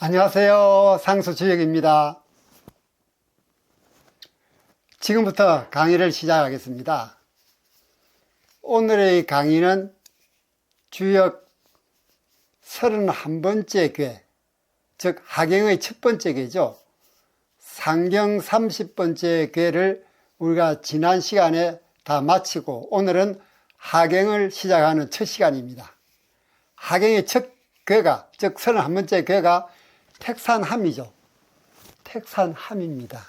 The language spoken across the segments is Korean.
안녕하세요. 상수주역입니다. 지금부터 강의를 시작하겠습니다. 오늘의 강의는 주역 31번째 궤, 즉 하경의 첫 번째 궤죠. 상경 30번째 궤를 우리가 지난 시간에 다 마치고 오늘은 하경을 시작하는 첫 시간입니다. 하경의 첫 궤가, 즉 31번째 궤가 택산함이죠. 택산함입니다.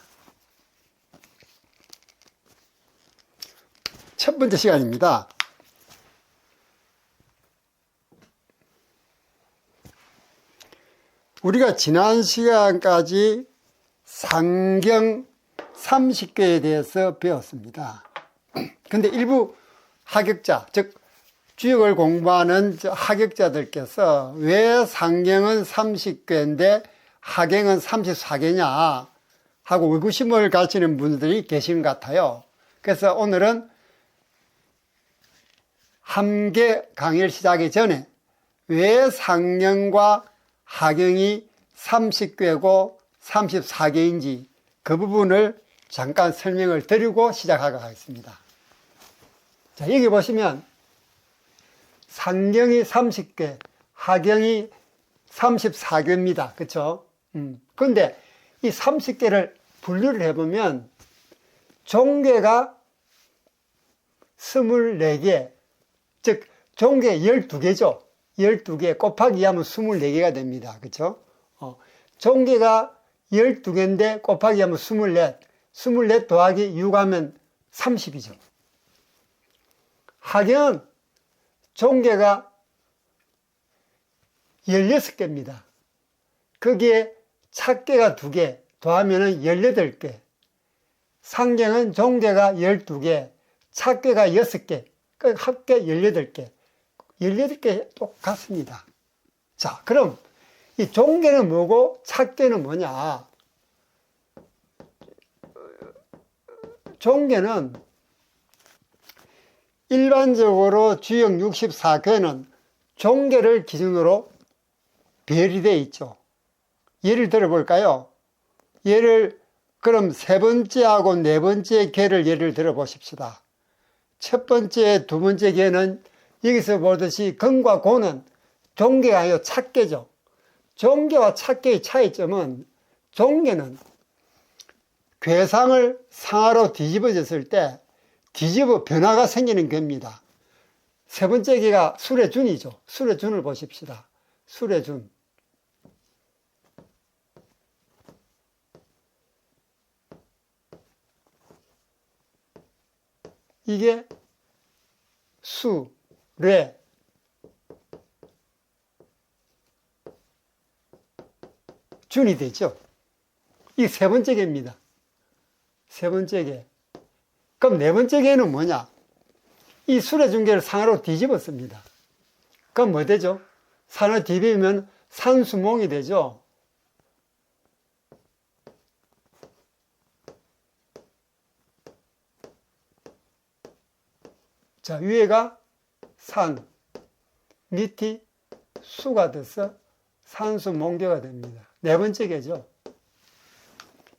첫 번째 시간입니다. 우리가 지난 시간까지 상경 30궤에 대해서 배웠습니다. 근데 일부 하격자, 즉 주역을 공부하는 하격자들께서 왜 상경은 30궤인데 하경은 34궤냐 하고 의구심을 가지는 분들이 계신 것 같아요. 그래서 오늘은 함계 강의를 시작하기 전에 왜 상경과 하경이 30궤고 34궤인지 그 부분을 잠깐 설명을 드리고 시작하도록 하겠습니다. 자, 여기 보시면 상경이 30궤, 하경이 34궤입니다. 그쵸? 근데 이 30궤를 분류를 해보면 종궤가 24개, 즉 종궤 12개죠. 12개 곱하기 하면 24개가 됩니다. 그쵸? 종궤가 12개인데 곱하기 하면 24, 24 더하기 6 하면 30이죠. 하경은 종궤가 16개입니다. 거기에 찻궤가 2개 더하면 18개. 상경은 종궤가 12개, 찻궤가 6개, 합계 18개. 18개 똑같습니다. 자, 그럼 이 종궤는 뭐고 찻궤는 뭐냐? 종궤는 일반적으로 주역 64궤는 종궤를 기준으로 배열이 되어 있죠. 예를 들어 볼까요? 그럼 세 번째하고 네 번째 궤를 예를 들어 보십시다. 첫 번째, 두 번째 궤는 여기서 보듯이 근과 고는 종궤가 아니고 찻궤죠. 종궤와 찻궤의 차이점은 종궤는 궤상을 상하로 뒤집어졌을 때 변화가 생기는 겁니다. 세 번째 궤가 수레준이죠. 수레준을 보십시다. 수레준. 이게 수, 뢰, 준이 되죠. 이게 세 번째 궤입니다. 세 번째 궤. 그럼 네 번째 궤는 뭐냐? 이 수레준궤를 상하로 뒤집었습니다. 그럼 뭐 되죠? 상하로 뒤집으면 산수몽이 되죠. 자, 위에가 산, 밑이 수가 돼서 산수몽궤가 됩니다. 네 번째 궤죠.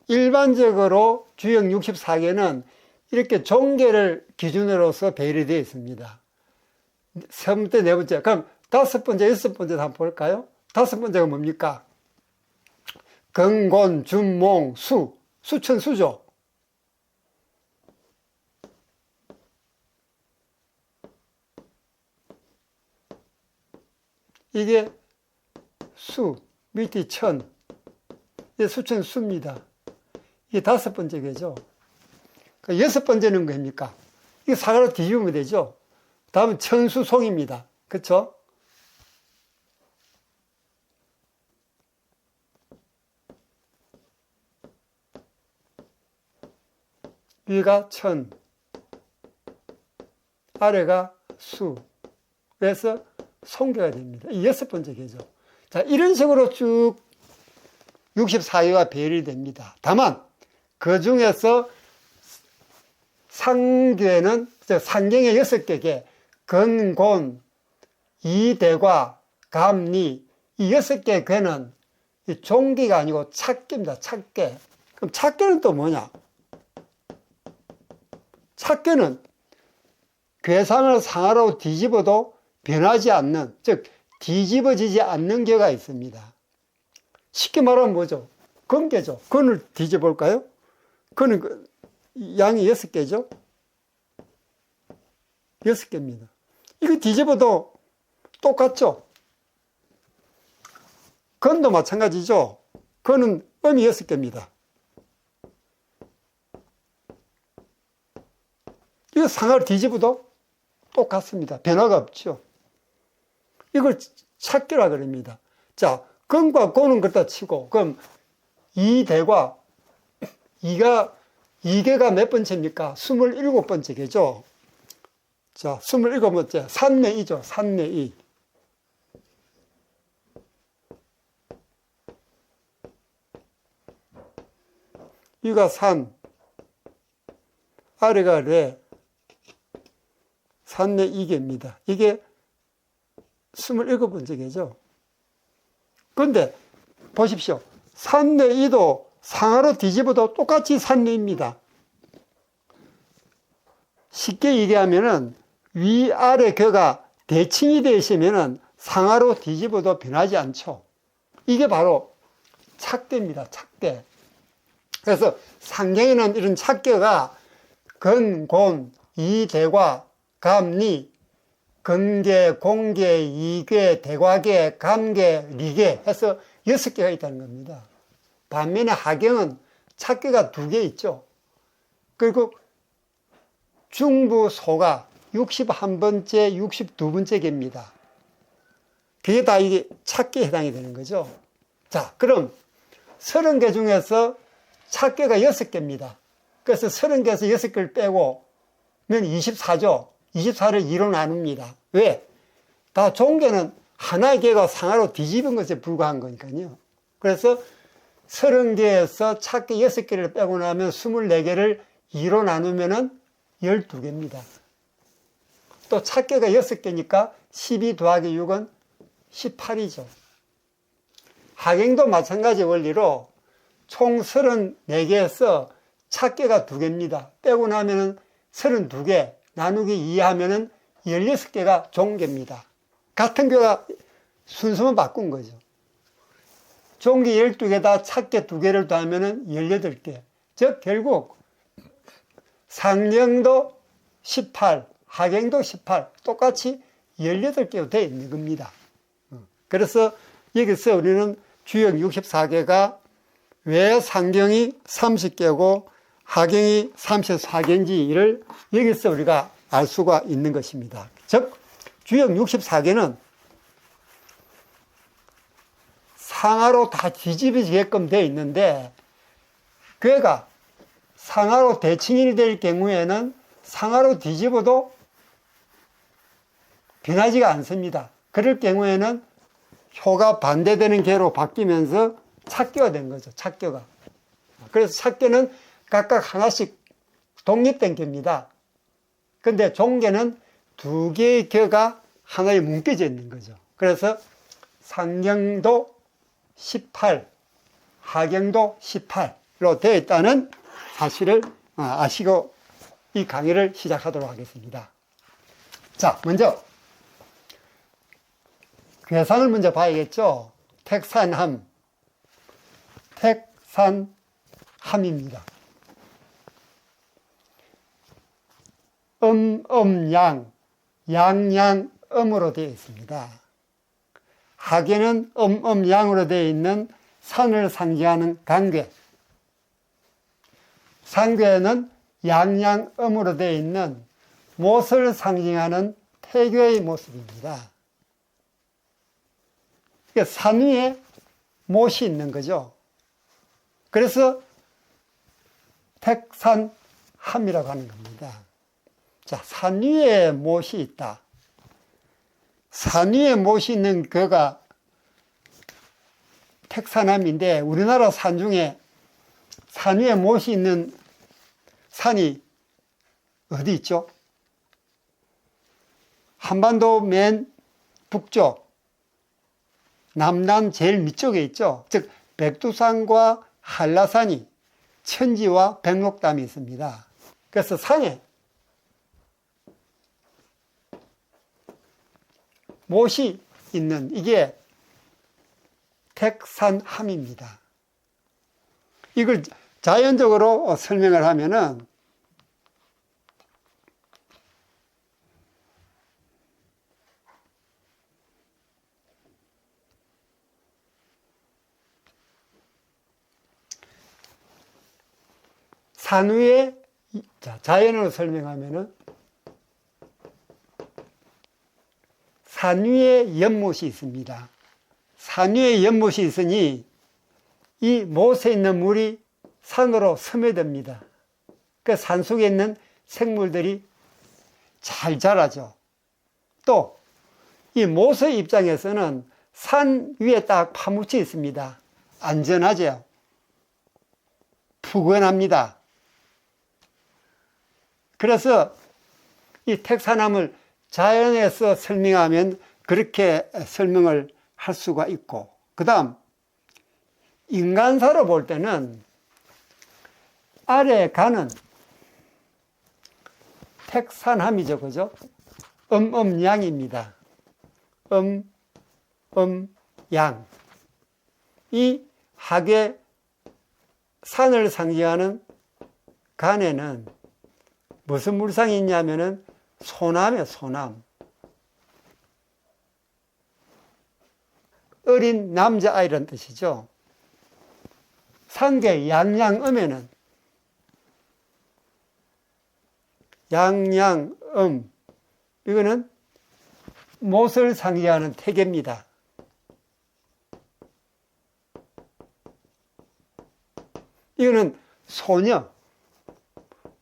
일반적으로 주역 64궤는 이렇게 종궤를 기준으로서 배열이 되어 있습니다. 세 번째, 네 번째. 그럼 다섯 번째, 여섯 번째 한번 볼까요? 다섯 번째가 뭡니까? 근곤, 준몽, 수. 수천수죠. 이게 수, 밑이 천. 이게 수천수입니다. 이게 다섯 번째 궤죠. 여섯 번째는 뭡니까? 이게 사과로 뒤집으면 되죠. 다음은 천수송입니다. 그쵸? 위가 천, 아래가 수. 그래서 송궤가 됩니다. 이 여섯 번째 궤죠. 자, 이런 식으로 쭉 64궤가 배열이 됩니다. 다만, 그 중에서 상궤는 상경의 6개, 근곤, 이대과, 감리, 이 6개 궤는 이 종기가 아니고 찻개입니다. 찻개. 그럼 찻개는 또 뭐냐? 찻개는 괴상을 상하로 뒤집어도 변하지 않는, 즉 뒤집어지지 않는 개가 있습니다. 쉽게 말하면 뭐죠? 건개죠. 건을 뒤집어볼까요? 건은 양이 6개죠? 6개입니다. 이거 뒤집어도 똑같죠? 건도 마찬가지죠? 건은 음이 6개입니다. 이거 상하를 뒤집어도 똑같습니다. 변화가 없죠. 이걸 찻개라 그럽니다. 자, 건과 고는 갖다 치고, 그럼 2대과 2개가 몇 번째입니까? 27번째 개죠. 자, 27번째. 산내이죠. 산내이. 위가 산, 아래가 레, 산내이개입니다. 이게 27번째 개죠. 그런데 보십시오. 산내이도 상하로 뒤집어도 똑같이 산내입니다. 쉽게 얘기하면은 위아래 격가 대칭이 되어 있으면은 상하로 뒤집어도 변하지 않죠. 이게 바로 찻개입니다. 찻개. 그래서 상경에는 이런 찻개가 건, 곤, 이대과, 감리, 건계, 공계, 이계, 대과계, 감계, 리계 해서 6개가 있다는 겁니다. 반면에 하경은 찻개가 2개 있죠. 그리고 중부 소가 61번째, 62번째 개입니다. 그게 다 이게 찻개에 해당이 되는 거죠. 자, 그럼 30개 중에서 찻개가 6개입니다. 그래서 30개에서 6개를 빼고 면 24죠. 24를 2로 나눕니다. 왜? 다 종개는 하나의 개가 상하로 뒤집은 것에 불과한 거니까요. 그래서 30개에서 찻개 6개를 빼고 나면 24개를 2로 나누면은 12개입니다. 또 찻개가 6개니까 12 더하기 6은 18이죠. 하경도 마찬가지 원리로 총 34개에서 찻개가 2개입니다. 빼고 나면은 32개 나누기 2 하면은 16개가 종개입니다. 같은 교가 순서만 바꾼 거죠. 종개 12개다 찻개 2개를 더하면은 18개. 즉 결국 상경도 18, 하경도 18 똑같이 18개로 되어 있는 겁니다. 그래서 여기서 우리는 주역 64개가 왜 상경이 30개고 하경이 34개인지를 여기서 우리가 알 수가 있는 것입니다. 즉 주역 64개는 상하로 다 뒤집어지게끔 되어 있는데 그가 상하로 대칭이 될 경우에는 상하로 뒤집어도 변하지가 않습니다. 그럴 경우에는 효가 반대되는 개로 바뀌면서 찻개가 된 거죠. 찻개가. 그래서 찻개는 각각 하나씩 독립된 개입니다. 근데 종개는 2개의 개가 하나에 묶여져 있는 거죠. 그래서 상경도 18, 하경도 18로 되어 있다는 사실을 아시고 이 강의를 시작하도록 하겠습니다. 자, 먼저 괴상을 먼저 봐야겠죠. 택산함. 택산함입니다. 양, 양양, 음으로 되어 있습니다. 하계는 양으로 되어 있는 산을 상징하는 강괴. 상괴는 양양, 음으로 되어 있는 못을 상징하는 태괴의 모습입니다. 산 위에 못이 있는 거죠. 그래서 택산함이라고 하는 겁니다. 자, 산 위에 못이 있다. 산 위에 못이 있는 그가 택산함인데 우리나라 산 중에 산 위에 못이 있는 산이 어디 있죠? 한반도 맨 북쪽 남단 제일 밑쪽에 있죠. 즉 백두산과 한라산이 천지와 백록담이 있습니다. 그래서 산에 못이 있는 이게 택산함입니다. 이걸 자연적으로 설명을 하면은 산 위에, 자연으로 설명하면은 산 위에 연못이 있습니다. 산 위에 연못이 있으니 이 못에 있는 물이 산으로 스며듭니다. 그 산 속에 있는 생물들이 잘 자라죠. 또 이 못의 입장에서는 산 위에 딱 파묻혀 있습니다. 안전하죠. 푸근합니다. 그래서 이 택산함을 자연에서 설명하면 그렇게 설명을 할 수가 있고, 그 다음 인간사로 볼 때는 아래 가는 택산함이죠. 그죠? 양입니다. 양. 이 학의 산을 상징하는 간에는 무슨 물상이 있냐면은 소남이에요, 소남. 어린 남자아이란 뜻이죠. 산계 양양음에는 양양음, 이거는 못을 상징하는 태계입니다. 이거는 소녀,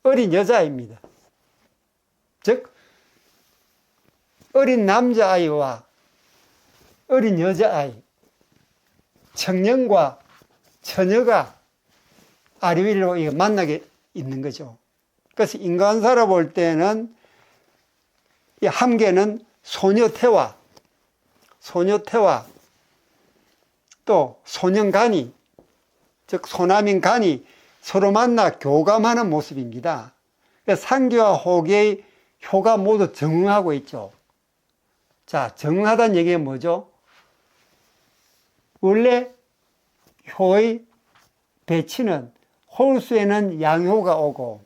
어린 여자입니다. 즉 어린 남자아이와 어린 여자아이, 청년과 처녀가 아래 위로 만나게 있는 거죠. 그래서 인간사로 볼 때는 이 함계는 소녀태와 또 소년간이, 즉 소남인 간이 서로 만나 교감하는 모습입니다. 상계와 호계의 효가 모두 정응하고 있죠. 자, 정응하다는 얘기가 뭐죠? 원래 효의 배치는 홀수에는 양효가 오고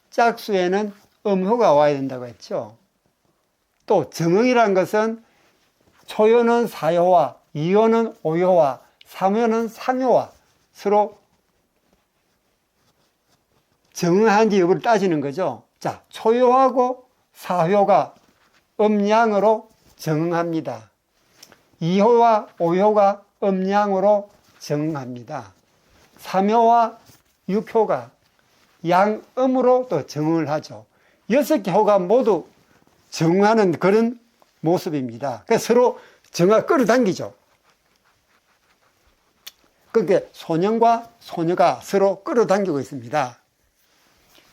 짝수에는 음효가 와야 된다고 했죠. 또 정응이란 것은 초효는 사효와 이효는 오효와 삼효는 상효와 서로 정응한지 여부를 따지는 거죠. 자, 초효하고 사효가 음양으로 정응합니다. 이효와 오효가 음양으로 정응합니다. 삼효와 육효가 양음으로 또 정응을 하죠. 6개 효가 모두 정응하는 그런 모습입니다. 그래서 서로 정화 끌어당기죠. 그러니까 소년과 소녀가 서로 끌어당기고 있습니다.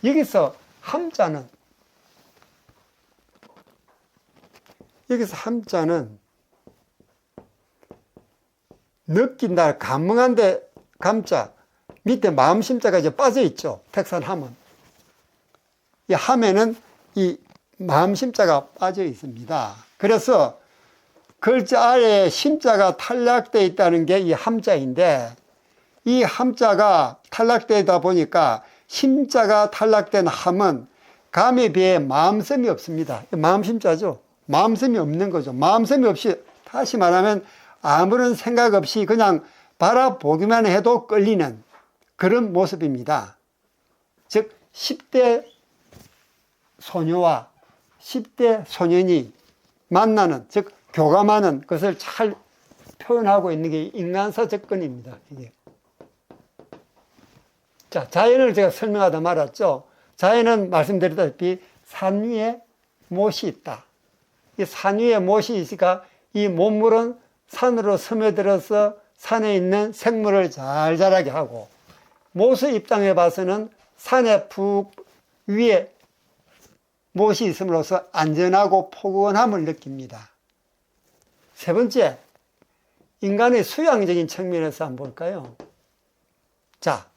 여기서 함자는 느낀다, 감흥한데 감자, 밑에 마음심자가 이제 빠져 있죠. 택산함은. 이 함에는 이 마음심자가 빠져 있습니다. 그래서 글자 아래에 심자가 탈락되어 있다는 게 이 함자인데, 이 함자가 탈락되다 보니까 심자가 탈락된 함은 감에 비해 마음섬이 없습니다. 마음심자죠. 마음섬이 없는 거죠. 마음섬이 없이, 다시 말하면 아무런 생각 없이 그냥 바라보기만 해도 끌리는 그런 모습입니다. 즉 10대 소녀와 10대 소년이 만나는, 즉 교감하는 것을 잘 표현하고 있는 게 인간사 접근입니다. 이게. 자, 자연을 제가 설명하다 말았죠. 자연은 말씀드렸다시피 산 위에 못이 있다. 이 산 위에 못이 있으니까 이 못물은 산으로 스며들어서 산에 있는 생물을 잘 자라게 하고, 못의 입장에 봐서는 산에 푹 위에 못이 있음으로써 안전하고 포근함을 느낍니다. 세 번째, 인간의 수양적인 측면에서 한번 볼까요? 자,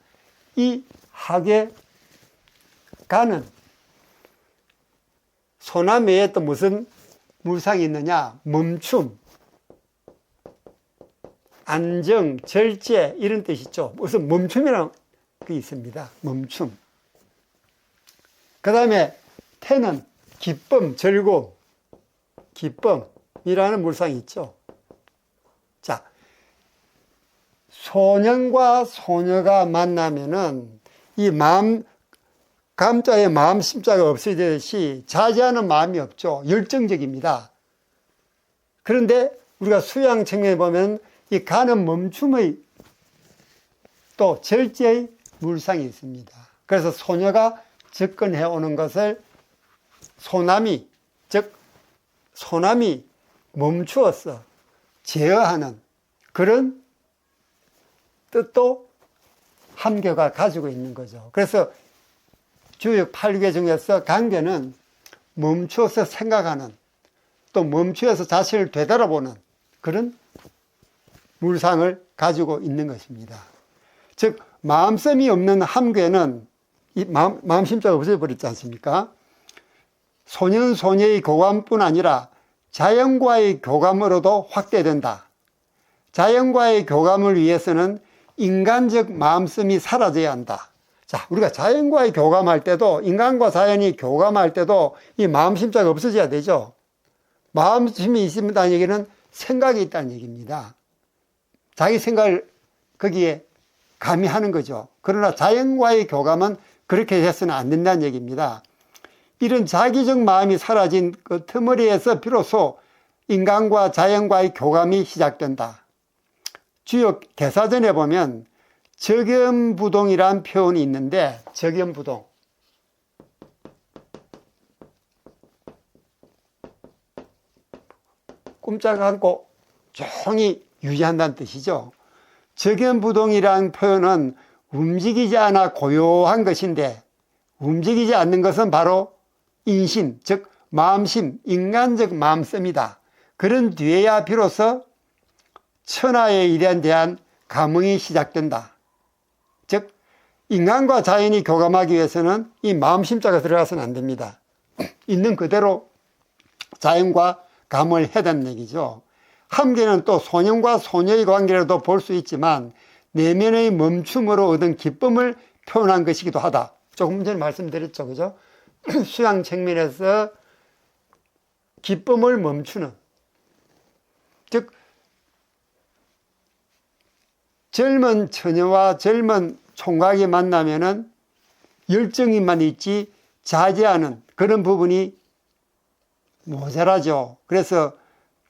이 학의 간은 소남 외에 또 무슨 물상이 있느냐? 멈춤, 안정, 절제 이런 뜻이 있죠. 무슨 멈춤이라는 게 있습니다. 멈춤. 그 다음에 태는 기쁨, 즐거움, 기쁨이라는 물상이 있죠. 자, 소년과 소녀가 만나면은 이 마음, 감자에 마음 심자가 없어지듯이 자제하는 마음이 없죠. 열정적입니다. 그런데 우리가 수양 측면에 보면 이 간은 멈춤의 또 절제의 물상이 있습니다. 그래서 소녀가 접근해 오는 것을 소남이, 즉 소남이 멈추어서 제어하는 그런 뜻도 함교가 가지고 있는 거죠. 그래서 주역 8개 중에서 강교는 멈추어서 생각하는, 또 멈추어서 자신을 되돌아보는 그런 물상을 가지고 있는 것입니다. 즉 마음씀이 없는 함교는 이 마음심자가 없어버렸지 않습니까? 소년 소녀의 교감뿐 아니라 자연과의 교감으로도 확대된다. 자연과의 교감을 위해서는 인간적 마음씀이 사라져야 한다. 자, 우리가 자연과의 교감할 때도, 인간과 자연이 교감할 때도 이 마음심자가 없어져야 되죠. 마음심이 있습니다는 얘기는 생각이 있다는 얘기입니다. 자기 생각을 거기에 가미하는 거죠. 그러나 자연과의 교감은 그렇게 해서는 안 된다는 얘기입니다. 이런 자기적 마음이 사라진 그 터머리에서 비로소 인간과 자연과의 교감이 시작된다. 주역 개사전에 보면 적연부동이란 표현이 있는데, 적연부동, 꼼짝 않고 조용히 유지한다는 뜻이죠. 적연부동이란 표현은 움직이지 않아 고요한 것인데, 움직이지 않는 것은 바로 인심, 즉 마음심, 인간적 마음씀이다. 그런 뒤에야 비로소 천하의 일에 대한 감흥이 시작된다. 즉 인간과 자연이 교감하기 위해서는 이 마음심자가 들어가서는 안 됩니다. 있는 그대로 자연과 감을 해야 된다는 얘기죠. 함께는 또 소년과 소녀의 관계라도 볼 수 있지만 내면의 멈춤으로 얻은 기쁨을 표현한 것이기도 하다. 조금 전에 말씀드렸죠, 그죠? 수양 측면에서 기쁨을 멈추는, 즉 젊은 처녀와 젊은 총각이 만나면은 열정이만 있지 자제하는 그런 부분이 모자라죠. 그래서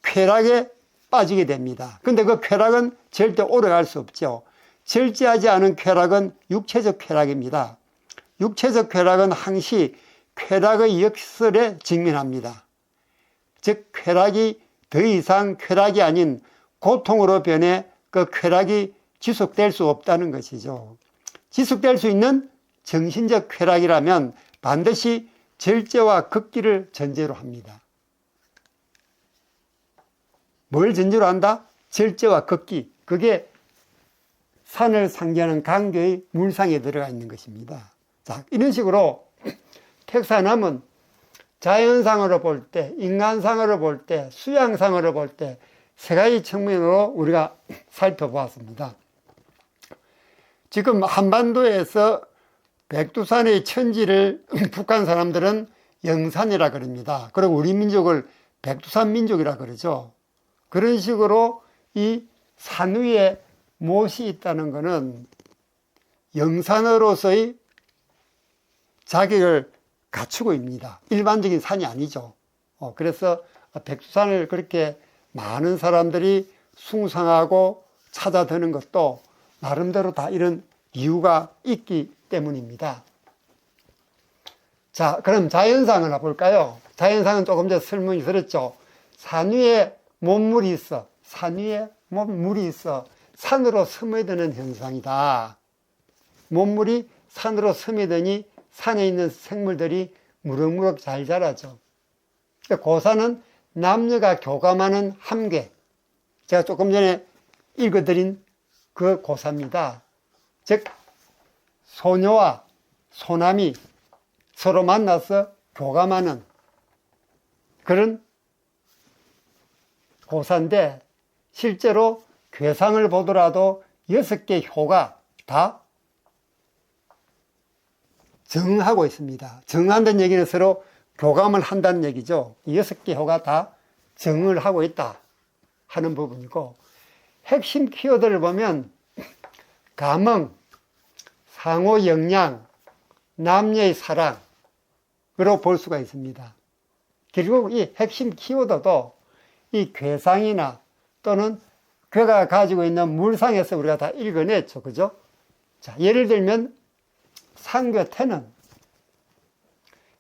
쾌락에 빠지게 됩니다. 근데 그 쾌락은 절대 오래 갈 수 없죠. 절제하지 않은 쾌락은 육체적 쾌락입니다. 육체적 쾌락은 항시 쾌락의 역설에 직면합니다. 즉 쾌락이 더 이상 쾌락이 아닌 고통으로 변해 그 쾌락이 지속될 수 없다는 것이죠. 지속될 수 있는 정신적 쾌락이라면 반드시 절제와 극기를 전제로 합니다. 뭘 전제로 한다? 절제와 극기. 그게 산을 상기하는 강교의 물상에 들어가 있는 것입니다. 자, 이런 식으로 택사남은 자연상으로 볼 때, 인간상으로 볼 때, 수양상으로 볼 때 세 가지 측면으로 우리가 살펴보았습니다. 지금 한반도에서 백두산의 천지를 북한 사람들은 영산이라 그럽니다. 그리고 우리 민족을 백두산 민족이라 그러죠. 그런 식으로 이 산 위에 못이 있다는 것은 영산으로서의 자격을 갖추고 있습니다. 일반적인 산이 아니죠. 그래서 백두산을 그렇게 많은 사람들이 숭상하고 찾아드는 것도 나름대로 다 이런 이유가 있기 때문입니다. 자, 그럼 자연상을 볼까요? 자연상은 조금 전에 설명이 들었죠. 산 위에 몸물이 있어. 산 위에 몸물이 있어. 산으로 스며드는 현상이다. 몸물이 산으로 스며드니 산에 있는 생물들이 무럭무럭 잘 자라죠. 그 산은 남녀가 교감하는 함계. 제가 조금 전에 읽어드린 그 고사입니다. 즉 소녀와 소남이 서로 만나서 교감하는 그런 고사인데, 실제로 괴상을 보더라도 6개 효가 다 정하고 있습니다. 정한다는 얘기는 서로 교감을 한다는 얘기죠. 6개 효가 다 정을 하고 있다 하는 부분이고, 핵심 키워드를 보면 감흥, 상호 영양, 남녀의 사랑으로 볼 수가 있습니다. 결국 이 핵심 키워드도 이 괴상이나 또는 괴가 가지고 있는 물상에서 우리가 다 읽어냈죠. 그죠? 자, 예를 들면 상괴태는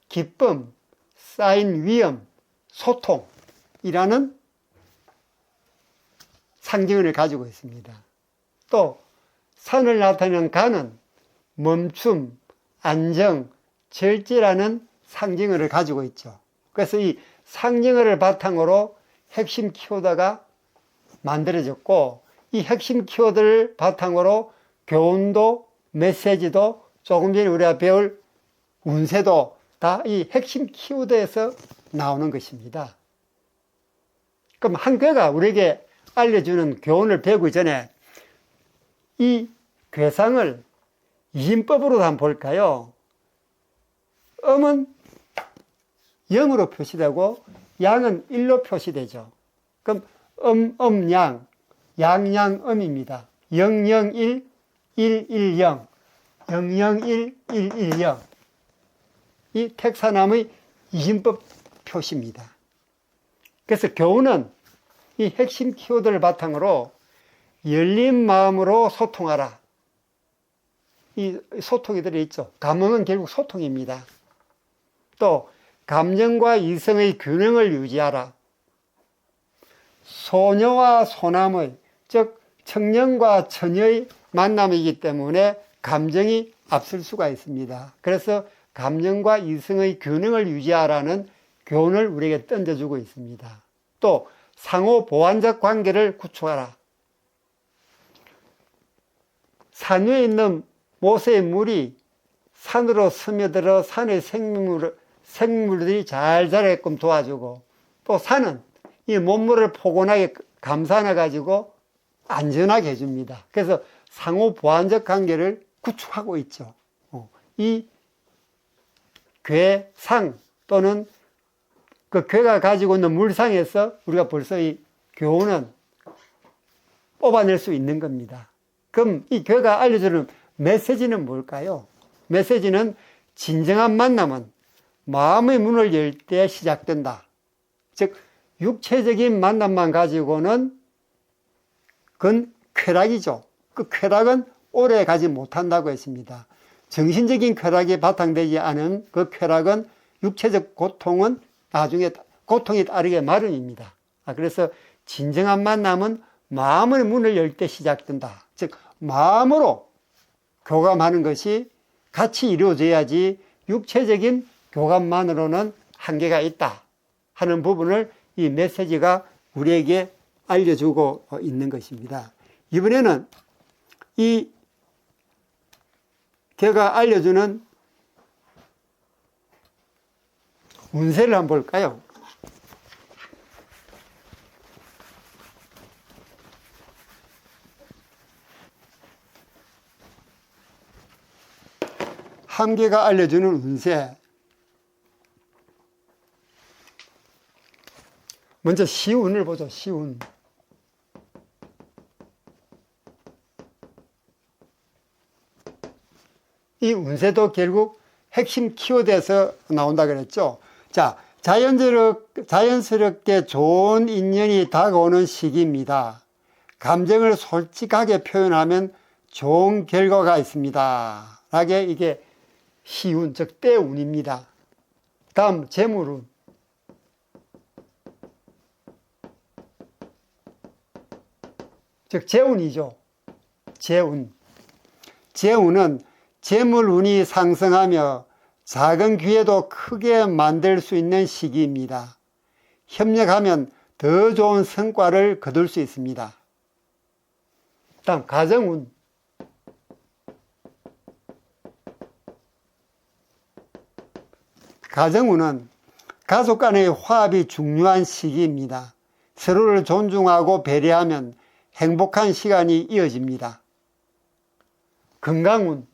기쁨, 쌓인 위험, 소통이라는 상징을 가지고 있습니다. 또 산을 나타내는 간은 멈춤, 안정, 절제라는 상징어를 가지고 있죠. 그래서 이 상징어를 바탕으로 핵심 키워드가 만들어졌고, 이 핵심 키워드를 바탕으로 교훈도 메시지도 조금 전에 우리가 배울 운세도 다 이 핵심 키워드에서 나오는 것입니다. 그럼 한 괴가 우리에게 알려주는 교훈을 배우기 전에 이 괴상을 이진법으로 한번 볼까요? 음은 0으로 표시되고 양은 1로 표시되죠. 그럼 양, 양양음입니다. 001, 110, 001, 110. 이 택사남의 이진법 표시입니다. 그래서 교훈은 이 핵심 키워드를 바탕으로 열린 마음으로 소통하라. 이 소통이 들어있죠. 감흥은 결국 소통입니다. 또 감정과 이성의 균형을 유지하라. 소녀와 소남의, 즉 청년과 처녀의 만남이기 때문에 감정이 앞설 수가 있습니다. 그래서 감정과 이성의 균형을 유지하라는 교훈을 우리에게 던져주고 있습니다. 또 상호 보완적 관계를 구축하라. 산 위에 있는 모세의 물이 산으로 스며들어 산의 생물들이 잘 자라게끔 도와주고, 또 산은 이 몸물을 포근하게 감싸놔가지고 안전하게 해줍니다. 그래서 상호 보완적 관계를 구축하고 있죠. 이 괴상 또는 그 괴가 가지고 있는 물상에서 우리가 벌써 이 교훈은 뽑아낼 수 있는 겁니다. 그럼 이 괴가 알려주는 메시지는 뭘까요? 메시지는 진정한 만남은 마음의 문을 열 때 시작된다. 즉 육체적인 만남만 가지고는 그건 쾌락이죠. 그 쾌락은 오래 가지 못한다고 했습니다. 정신적인 쾌락이 바탕되지 않은 그 쾌락은 육체적 고통은 나중에 고통이 따르게 마련입니다. 그래서 진정한 만남은 마음의 문을 열 때 시작된다. 즉 마음으로 교감하는 것이 같이 이루어져야지 육체적인 교감만으로는 한계가 있다 하는 부분을 이 메시지가 우리에게 알려주고 있는 것입니다. 이번에는 이 걔가 알려주는 운세를 한번 볼까요? 함계가 알려주는 운세. 먼저 시운을 보죠. 시운. 이 운세도 결국 핵심 키워드에서 나온다 그랬죠. 자, 자연스럽게 좋은 인연이 다가오는 시기입니다. 감정을 솔직하게 표현하면 좋은 결과가 있습니다. 라게 이게 시운, 즉 때운입니다. 다음 재물운. 즉 재운이죠. 재운. 재운은 재물운이 상승하며 작은 기회도 크게 만들 수 있는 시기입니다. 협력하면 더 좋은 성과를 거둘 수 있습니다. 다음 가정운. 가정운은 가족 간의 화합이 중요한 시기입니다. 서로를 존중하고 배려하면 행복한 시간이 이어집니다. 건강운.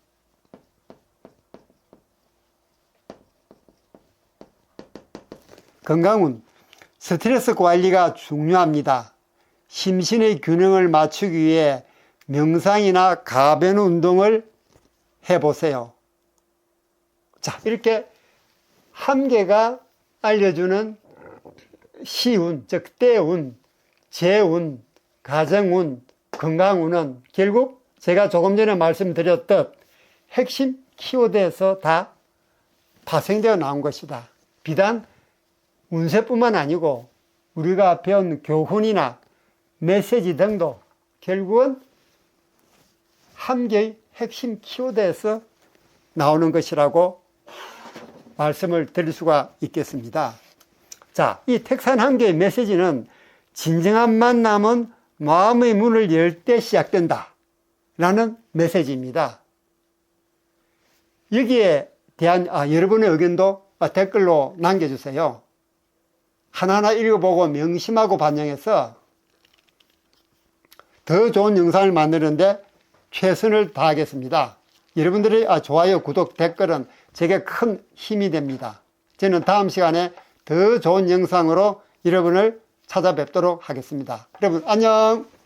건강운. 스트레스 관리가 중요합니다. 심신의 균형을 맞추기 위해 명상이나 가변 운동을 해보세요. 자, 이렇게 함계가 알려주는 시운, 즉 때운, 재운, 가정운, 건강운은 결국 제가 조금 전에 말씀드렸듯 핵심 키워드에서 다 파생되어 나온 것이다. 비단 운세뿐만 아니고 우리가 배운 교훈이나 메시지 등도 결국은 함계의 핵심 키워드에서 나오는 것이라고 말씀을 드릴 수가 있겠습니다. 자, 이 택산함계의 메시지는 진정한 만남은 마음의 문을 열 때 시작된다 라는 메시지입니다. 여기에 대한 여러분의 의견도 댓글로 남겨주세요. 하나하나 읽어보고 명심하고 반영해서 더 좋은 영상을 만드는데 최선을 다하겠습니다. 여러분들의 좋아요, 구독, 댓글은 제게 큰 힘이 됩니다. 저는 다음 시간에 더 좋은 영상으로 여러분을 찾아뵙도록 하겠습니다. 여러분 안녕.